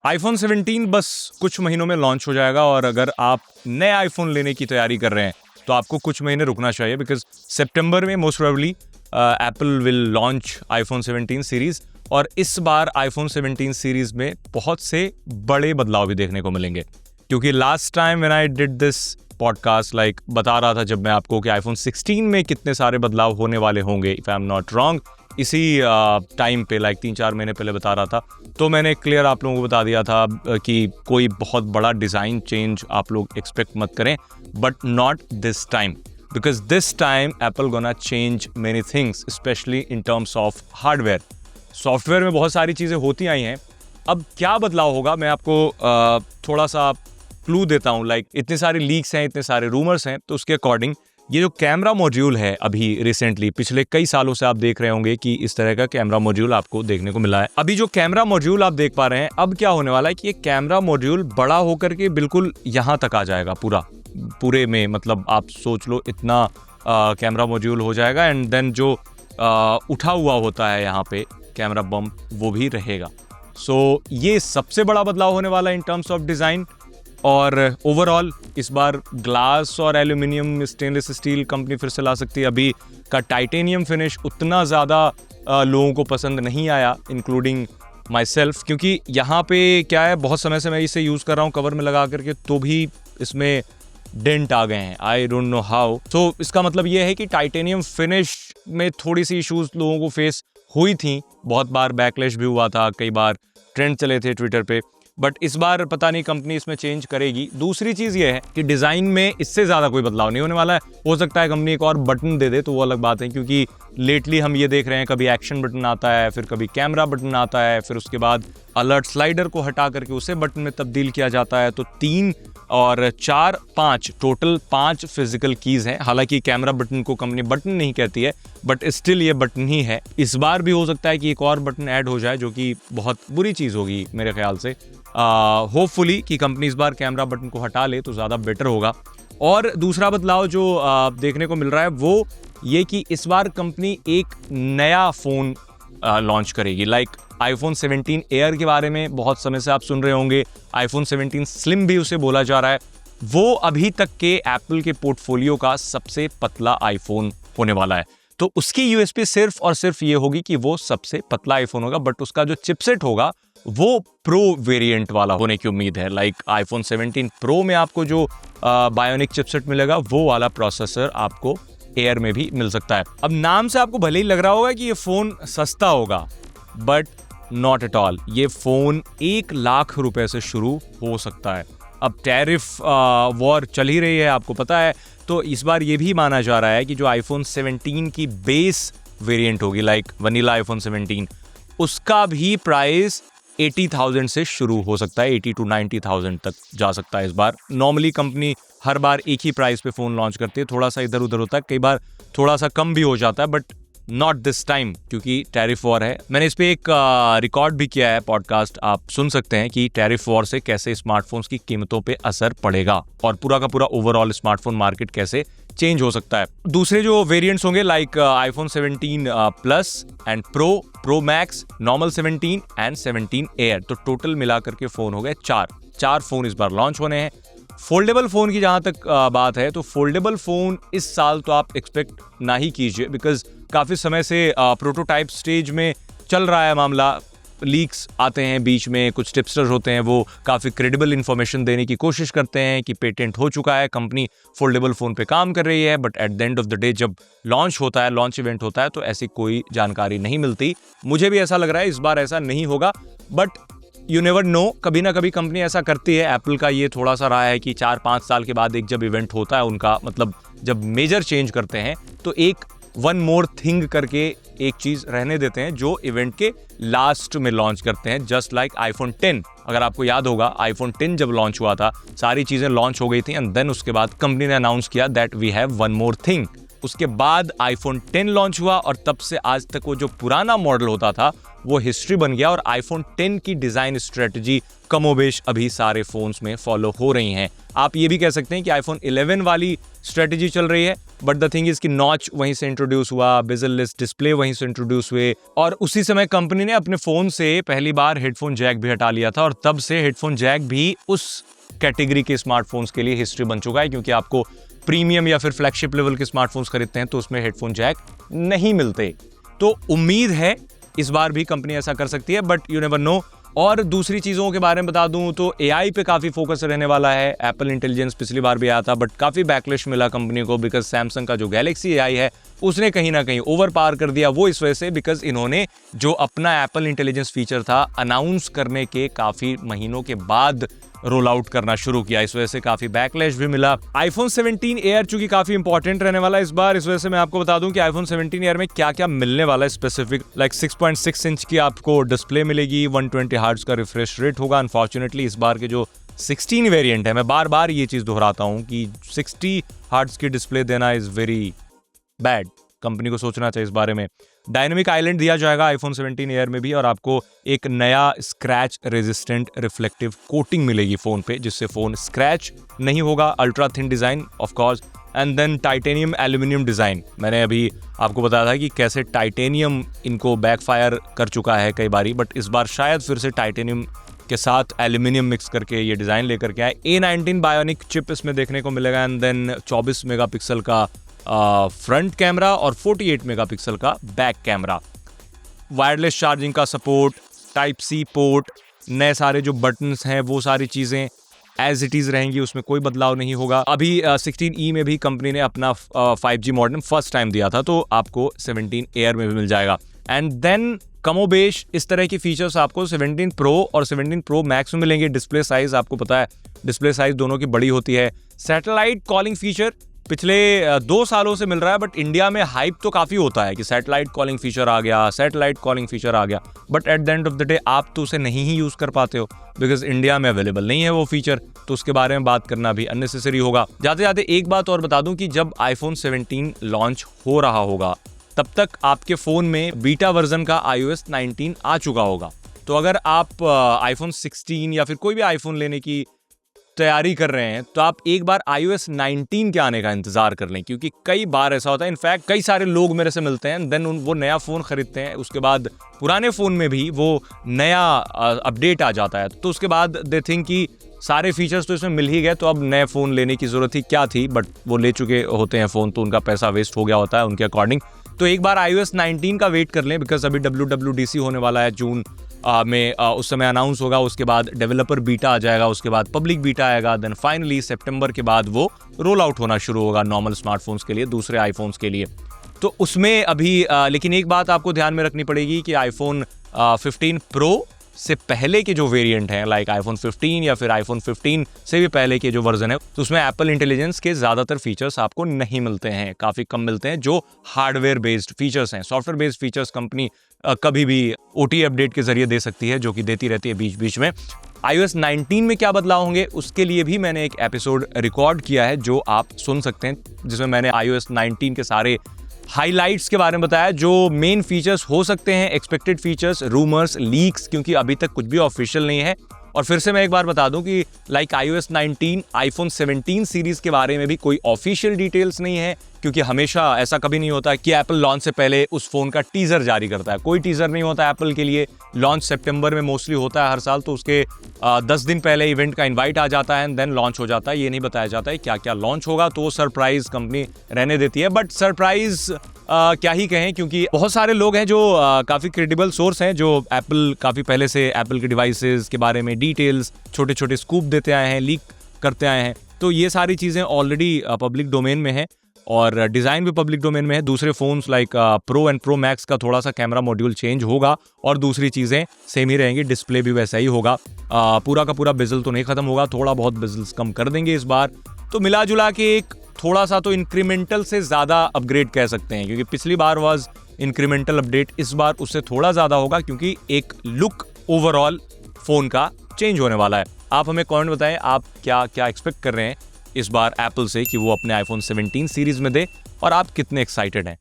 iPhone 17 बस कुछ महीनों में लॉन्च हो जाएगा और अगर आप नए आईफोन लेने की तैयारी कर रहे हैं तो आपको कुछ महीने रुकना चाहिए बिकॉज सितंबर में most probably Apple will launch iPhone 17 series और इस बार iPhone 17 सीरीज में बहुत से बड़े बदलाव भी देखने को मिलेंगे क्योंकि last time when I did this podcast बता रहा था जब मैं आपको कि iPhone 16 में कितने सारे बदलाव होने वाले होंगे if I am not wrong इसी टाइम पे 3-4 महीने पहले बता रहा था तो मैंने क्लियर आप लोगों को बता दिया था कि कोई बहुत बड़ा डिज़ाइन चेंज आप लोग एक्सपेक्ट मत करें but not this time because this time Apple gonna change many things specially in terms of hardware. Software में बहुत सारी चीज़ें होती आई हैं, अब क्या बदलाव होगा मैं आपको थोड़ा सा क्लू देता हूँ। इतने सारे लीक्स हैं, इतने सारे रूमर्स हैं, तो उसके अकॉर्डिंग ये जो कैमरा मॉड्यूल है अभी रिसेंटली पिछले कई सालों से आप देख रहे होंगे कि इस तरह का कैमरा मॉड्यूल आपको देखने को मिला है। अभी जो कैमरा मॉड्यूल आप देख पा रहे हैं अब क्या होने वाला है कि ये कैमरा मॉड्यूल बड़ा होकर के बिल्कुल यहाँ तक आ जाएगा पूरे में, मतलब आप सोच लो इतना कैमरा मॉड्यूल हो जाएगा एंड देन जो उठा हुआ होता है यहाँ पे कैमरा बम्प वो भी रहेगा। सो ये सबसे बड़ा बदलाव होने वाला है इन टर्म्स ऑफ डिज़ाइन और ओवरऑल इस बार ग्लास और एल्यूमिनियम स्टेनलेस स्टील कंपनी फिर से ला सकती है। अभी का टाइटेनियम फिनिश उतना ज़्यादा लोगों को पसंद नहीं आया इंक्लूडिंग माई सेल्फ क्योंकि यहाँ पे क्या है बहुत समय से मैं इसे यूज़ कर रहा हूँ कवर में लगा करके तो भी इसमें डेंट आ गए हैं, आई डोंट नो हाउ। तो इसका मतलब ये है कि टाइटेनियम फिनिश में थोड़ी सी इश्यूज लोगों को फेस हुई थी, बहुत बार बैकलैश भी हुआ था, कई बार ट्रेंड चले थे ट्विटर पे, बट इस बार पता नहीं कंपनी इसमें चेंज करेगी। दूसरी चीज़ ये है कि डिज़ाइन में इससे ज़्यादा कोई बदलाव नहीं होने वाला है। हो सकता है कंपनी एक और बटन दे दे तो वो अलग बात है क्योंकि लेटली हम ये देख रहे हैं कभी एक्शन बटन आता है, फिर कभी कैमरा बटन आता है, फिर उसके बाद अलर्ट स्लाइडर को हटा करके उसे बटन में तब्दील किया जाता है। तो 3 और 4 5 टोटल 5 फिजिकल कीज़ हैं। हालांकि कैमरा बटन को कंपनी बटन नहीं कहती है बट स्टिल ये बटन ही है। इस बार भी हो सकता है कि एक और बटन ऐड हो जाए जो कि बहुत बुरी चीज़ होगी मेरे ख्याल से। होपफुली कि कंपनी इस बार कैमरा बटन को हटा ले तो ज़्यादा बेटर होगा। और दूसरा बदलाव जो देखने को मिल रहा है वो ये कि इस बार कंपनी एक नया फ़ोन लॉन्च करेगी। iPhone 17 एयर के बारे में बहुत समय से आप सुन रहे होंगे, iPhone 17 स्लिम भी उसे बोला जा रहा है। वो अभी तक के एप्पल के पोर्टफोलियो का सबसे पतला आईफोन होने वाला है। तो उसकी यूएसपी सिर्फ और सिर्फ ये होगी कि वो सबसे पतला आईफोन होगा बट उसका जो चिपसेट होगा वो प्रो वेरिएंट वाला होने की उम्मीद है। iPhone 17 प्रो में आपको जो बायोनिक चिपसेट मिलेगा वो वाला प्रोसेसर आपको एयर में भी मिल सकता है। अब नाम से आपको भले ही लग रहा होगा कि ये फ़ोन सस्ता होगा बट नॉट एट ऑल। ये फ़ोन 1 लाख रुपए से शुरू हो सकता है। अब टैरिफ वॉर चल ही रही है आपको पता है, तो इस बार ये भी माना जा रहा है कि जो iPhone 17 की बेस वेरिएंट होगी वनीला iPhone 17 उसका भी प्राइस 80,000 से शुरू हो सकता है, 80 to 90,000 तक जा सकता है। इस बार नॉर्मली कंपनी हर बार एक ही प्राइस पे फ़ोन लॉन्च करती है, थोड़ा सा इधर उधर होता है, कई बार थोड़ा सा कम भी हो जाता है बट नॉट दिस टाइम क्योंकि टैरिफ वॉर है। मैंने इस पे एक रिकॉर्ड भी किया है पॉडकास्ट, आप सुन सकते हैं कि टैरिफ वॉर से कैसे स्मार्टफोन्स की कीमतों पे असर पड़ेगा और पूरा का पूरा ओवरऑल स्मार्टफोन मार्केट कैसे चेंज हो सकता है। दूसरे जो वेरिएंट्स होंगे iPhone 17 plus and pro max, normal 17 and 17 air, तो टोटल मिलाकर के फ़ोन हो गए 4 फ़ोन इस बार लॉन्च होने हैं। फोल्डेबल फ़ोन की जहाँ तक बात है तो फोल्डेबल फ़ोन इस साल तो आप एक्सपेक्ट ना ही कीजिए बिकॉज काफ़ी समय से प्रोटोटाइप स्टेज में चल रहा है मामला। लीक्स आते हैं बीच में, कुछ टिप्स्टर्स होते हैं वो काफ़ी क्रेडिबल इन्फॉर्मेशन देने की कोशिश करते हैं कि पेटेंट हो चुका है, कंपनी फोल्डेबल फ़ोन पे काम कर रही है, but at the end of the day जब लॉन्च इवेंट होता है तो ऐसी कोई जानकारी नहीं मिलती। मुझे भी ऐसा लग रहा है इस बार ऐसा नहीं होगा बट यू नेवर नो, कभी ना कभी कंपनी ऐसा करती है। एप्पल का ये थोड़ा सा रहा है कि 4-5 साल के बाद एक जब इवेंट होता है उनका, मतलब जब मेजर चेंज करते हैं तो एक वन मोर थिंग करके एक चीज़ रहने देते हैं जो इवेंट के लास्ट में लॉन्च करते हैं, जस्ट लाइक iPhone 10। अगर आपको याद होगा iPhone 10 जब लॉन्च हुआ था सारी चीज़ें लॉन्च हो गई थी एंड देन उसके बाद कंपनी ने अनाउंस किया that we have one more thing. उसके बाद iPhone 10 लॉन्च हुआ और तब से आज तक वो जो पुराना मॉडल होता था वो हिस्ट्री बन गया और iPhone 10 की डिज़ाइन स्ट्रेटजी कमोबेश अभी सारे फ़ोन्स में फॉलो हो रही हैं। आप ये भी कह सकते हैं कि iPhone 11 वाली स्ट्रेटेजी चल रही है, बट द थिंग इज कि नॉच वहीं से इंट्रोड्यूस हुआ, बेजल लेस डिस्प्ले वहीं से इंट्रोड्यूस हुए, और उसी समय कंपनी ने अपने फोन से पहली बार हेडफोन जैक भी हटा लिया था, और तब से हेडफोन जैक भी उस कैटेगरी के स्मार्टफोन्स के लिए हिस्ट्री बन चुका है, क्योंकि आपको प्रीमियम या फिर फ्लैगशिप लेवल के स्मार्टफोन्स खरीदते हैं तो उसमें हेडफोन जैक नहीं मिलते। तो उम्मीद है इस बार भी कंपनी ऐसा कर सकती है, बट यू नेवर नो। और दूसरी चीज़ों के बारे में बता दूं तो एआई पे काफ़ी फोकस रहने वाला है। एप्पल इंटेलिजेंस पिछली बार भी आया था, बट काफ़ी बैकलिश मिला कंपनी को, बिकॉज सैमसंग का जो गैलेक्सी एआई है उसने कहीं ना कहीं ओवर पार कर दिया। वो इस वजह से बिकॉज इन्होंने जो अपना एप्पल इंटेलिजेंस फीचर था अनाउंस करने के काफ़ी महीनों के बाद रोल आउट करना शुरू किया, इस वजह से काफी बैकलैश भी मिला। आईफोन 17 एयर चूंकि काफी इंपॉर्टेंट रहने वाला है इस बार, इस वजह से मैं आपको बता दूं कि आईफोन 17 एयर में क्या क्या मिलने वाला है स्पेसिफिक। लाइक 6.6 इंच की आपको डिस्प्ले मिलेगी, 120 हर्ट्ज का रिफ्रेश रेट होगा। अनफॉर्चुनेटली इस बार के जो 16 वेरिएंट है, मैं बार बार ये चीज दोहराता हूं कि 60 हर्ट्ज की डिस्प्ले देना इज वेरी बैड, कंपनी को सोचना चाहिए इस बारे में। डायनेमिक आइलैंड दिया जाएगा आईफोन 17 एयर में भी, और आपको एक नया स्क्रैच रेजिस्टेंट रिफ्लेक्टिव कोटिंग मिलेगी फोन पे, जिससे फोन स्क्रैच नहीं होगा। Ultra thin design of course, and then titanium aluminium design. मैंने अभी आपको बताया था कि कैसे टाइटेनियम इनको बैकफायर कर चुका है कई बारी, बट इस बार शायद फिर से टाइटेनियम के साथ एल्यूमिनियम मिक्स करके ये डिजाइन लेकर के आए। A19 बायोनिक चिप इसमें देखने को मिलेगा, एंड देन 24 मेगापिक्सल का फ्रंट कैमरा और 48 मेगापिक्सल का बैक कैमरा। वायरलेस चार्जिंग का सपोर्ट, टाइप सी पोर्ट, नए सारे जो बटन्स हैं वो सारी चीज़ें एज इट इज़ रहेंगी, उसमें कोई बदलाव नहीं होगा। अभी 16E में भी कंपनी ने अपना 5G मॉडेम फर्स्ट टाइम दिया था, तो आपको 17 एयर में भी मिल जाएगा। एंड देन कमोबेश इस तरह की फीचर्स आपको 17 प्रो और 17 प्रो मैक्स में मिलेंगे। डिस्प्ले साइज आपको पता है, डिस्प्ले साइज दोनों की बड़ी होती है। सैटेलाइट कॉलिंग फीचर पिछले 2 सालों से मिल रहा है, बट इंडिया में हाइप तो काफ़ी होता है कि सैटेलाइट कॉलिंग फीचर आ गया, सैटेलाइट कॉलिंग फीचर आ गया, but at the end of the day आप तो उसे नहीं ही यूज़ कर पाते हो, बिकॉज इंडिया में अवेलेबल नहीं है वो फीचर, तो उसके बारे में बात करना भी अननेसेसरी होगा। जाते जाते एक बात और बता दूं कि जब आईफोन 17 लॉन्च हो रहा होगा तब तक आपके फ़ोन में बीटा वर्जन का iOS 19 आ चुका होगा। तो अगर आप आईफोन 16 या फिर कोई भी आईफोन लेने की तैयारी कर रहे हैं तो आप एक बार iOS 19 के आने का इंतजार कर लें, क्योंकि कई बार ऐसा होता है, इनफैक्ट कई सारे लोग मेरे से मिलते हैं, देन वो नया फ़ोन खरीदते हैं, उसके बाद पुराने फ़ोन में भी वो नया अपडेट आ जाता है, तो उसके बाद दे थिंक कि सारे फीचर्स तो इसमें मिल ही गए, तो अब नए फ़ोन लेने की ज़रूरत ही क्या थी, बट वो ले चुके होते हैं फ़ोन, तो उनका पैसा वेस्ट हो गया होता है उनके अकॉर्डिंग। तो एक बार iOS 19 का वेट कर लें, बिकॉज अभी WWDC होने वाला है जून में, उस समय अनाउंस होगा, उसके बाद डेवलपर बीटा आ जाएगा, उसके बाद पब्लिक बीटा आएगा, देन फाइनली सितंबर के बाद वो रोल आउट होना शुरू होगा नॉर्मल स्मार्टफोन्स के लिए, दूसरे आईफोन्स के लिए। तो उसमें अभी लेकिन एक बात आपको ध्यान में रखनी पड़ेगी कि आईफोन 15 प्रो से पहले के जो वेरिएंट हैं, लाइक आईफोन 15 या फिर आईफोन 15 से भी पहले के जो वर्जन है, तो उसमें एप्पल इंटेलिजेंस के ज़्यादातर फीचर्स आपको नहीं मिलते हैं, काफ़ी कम मिलते हैं जो हार्डवेयर बेस्ड फीचर्स हैं। सॉफ्टवेयर बेस्ड फीचर्स कंपनी कभी भी OTA अपडेट के जरिए दे सकती है, जो कि देती रहती है बीच बीच में। iOS 19 में क्या बदलाव होंगे उसके लिए भी मैंने एक एपिसोड रिकॉर्ड किया है जो आप सुन सकते हैं, जिसमें मैंने iOS 19 के सारे हाइलाइट्स के बारे में बताया, जो मेन फीचर्स हो सकते हैं, एक्सपेक्टेड फीचर्स, रूमर्स, लीक्स, क्योंकि अभी तक कुछ भी ऑफिशियल नहीं है। और फिर से मैं एक बार बता दूं कि लाइक iOS 19 आईफोन 17 सीरीज के बारे में भी कोई ऑफिशियल डिटेल्स नहीं है, क्योंकि हमेशा ऐसा कभी नहीं होता कि एप्पल लॉन्च से पहले उस फोन का टीजर जारी करता है। कोई टीजर नहीं होता एप्पल के लिए। लॉन्च सितंबर में मोस्टली होता है हर साल, तो उसके 10 दिन पहले इवेंट का इन्वाइट आ जाता है एंड देन लॉन्च हो जाता है। ये नहीं बताया जाता है क्या क्या लॉन्च होगा, तो सरप्राइज कंपनी रहने देती है। बट सरप्राइज क्या ही कहें, क्योंकि बहुत सारे लोग हैं जो काफ़ी क्रेडिबल सोर्स हैं, जो एप्पल काफ़ी पहले से एप्पल के डिवाइसेस के बारे में डिटेल्स छोटे छोटे स्कूप देते आए हैं, लीक करते आए हैं। तो ये सारी चीज़ें ऑलरेडी पब्लिक डोमेन में है और डिज़ाइन भी पब्लिक डोमेन में है। दूसरे phones like pro and pro max का थोड़ा सा कैमरा मॉड्यूल चेंज होगा और दूसरी चीज़ें सेम ही रहेंगी, डिस्प्ले भी वैसा ही होगा। पूरा का पूरा बेजल तो नहीं ख़त्म होगा, थोड़ा बहुत बेजल्स कम कर देंगे इस बार। तो मिला जुला के एक थोड़ा सा तो इंक्रीमेंटल से ज़्यादा अपग्रेड कह सकते हैं, क्योंकि पिछली बार वाज इंक्रीमेंटल अपडेट, इस बार उससे थोड़ा ज़्यादा होगा, क्योंकि एक लुक ओवरऑल फ़ोन का चेंज होने वाला है। आप हमें कमेंट बताएं, आप क्या क्या एक्सपेक्ट कर रहे हैं इस बार एप्पल से कि वो अपने आईफोन 17 सीरीज़ में दे, और आप कितने एक्साइटेड हैं।